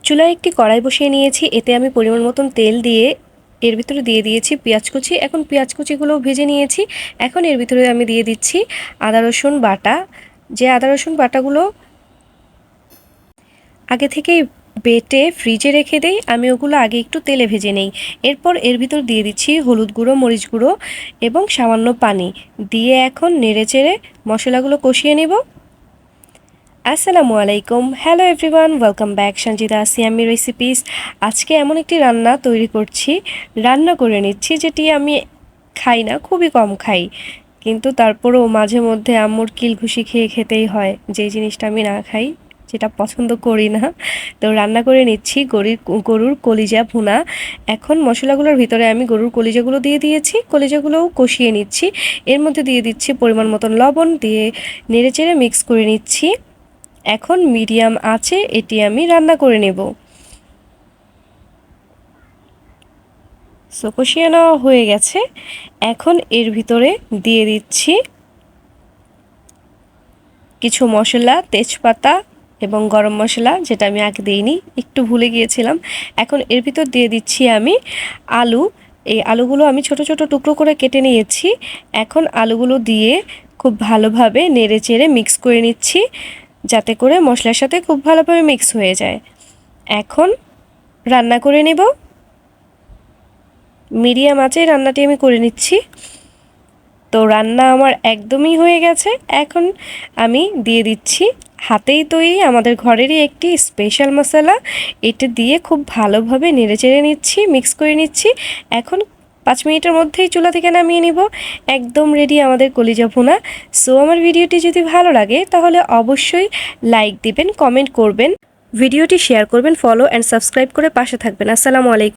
চুলায় একটি কড়াই বসিয়ে নিয়েছি, এতে আমি পরিমাণ মতন তেল দিয়ে এর ভিতরে দিয়ে দিয়েছি পেঁয়াজ কুচি। এখন পেঁয়াজ কুচিগুলো ভেজে নিয়েছি। এখন এর ভিতরে আমি দিয়ে দিচ্ছি আদা রসুন বাটা। যে আদা রসুন বাটাগুলো আগে থেকেই বেটে ফ্রিজে রেখে দেই, আমি ওগুলো আগে একটু তেলে ভেজে নেই। এরপর এর ভিতর দিয়ে দিচ্ছি হলুদ গুঁড়ো, মরিচ গুঁড়ো এবং সামান্য পানি দিয়ে এখন নেড়েচেড়ে মশলাগুলো কষিয়ে নেব। আসসালামু আলাইকুম, hello everyone, welcome back Sanjida Siyami recipes. আজকে এমন একটি রান্না তৈরি করছি, রান্না করে নিচ্ছি, যেটি আমি খাই না, খুবই কম খাই, কিন্তু তারপরেও মাঝে মধ্যে আম্মুর কিলঘুষি খেয়ে খেতেই হয় যেই জিনিসটা আমি না খাই, যেটা পছন্দ করি না। তো রান্না করে নিচ্ছি গরুর কলিজা ভুনা। এখন মশলাগুলোর ভিতরে আমি গরুর কলিজাগুলো দিয়ে দিয়েছি, কলিজাগুলোও কষিয়ে নিচ্ছি। এর মধ্যে দিয়ে দিচ্ছি পরিমাণ মতন লবণ, দিয়ে নেড়েচেড়ে মিক্স করে নিচ্ছি। এখন মিডিয়াম আঁচে এটি আমি রান্না করে নেব। সো কষিয়ে নেওয়া হয়ে গেছে। এখন এর ভিতরে দিয়ে দিচ্ছি কিছু মশলা, তেজপাতা এবং গরম মশলা, যেটা আমি আগে দিইনি, একটু ভুলে গিয়েছিলাম। এখন এর ভিতর দিয়ে দিচ্ছি আমি আলু। এই আলুগুলো আমি ছোট ছোট টুকরো করে কেটে নিয়েছি। এখন আলুগুলো দিয়ে খুব ভালোভাবে নেড়েচেড়ে মিক্স করে নিচ্ছি, যাতে করে মশলার সাথে খুব ভালোভাবে মিক্স হয়ে যায়। এখন রান্না করে নেব, মিডিয়াম আঁচে রান্নাটি আমি করে নিচ্ছি। তো রান্না আমার একদমই হয়ে গেছে। এখন আমি দিয়ে দিচ্ছি হাতেই তৈরি আমাদের ঘরেরই একটি স্পেশাল মশলা, এটা দিয়ে খুব ভালোভাবে নেড়েচেড়ে নিচ্ছি, মিক্স করে নিচ্ছি। এখন 5 মিনিটের মধ্যেই চুলা থেকে নামিয়ে নিব। একদম রেডি আমাদের কলিজা ভুনা। সো আমার ভিডিওটি যদি ভালো লাগে তাহলে অবশ্যই লাইক দিবেন, কমেন্ট করবেন, ভিডিওটি শেয়ার করবেন, ফলো অ্যান্ড সাবস্ক্রাইব করে পাশে থাকবেন। আসসালামু আলাইকুম।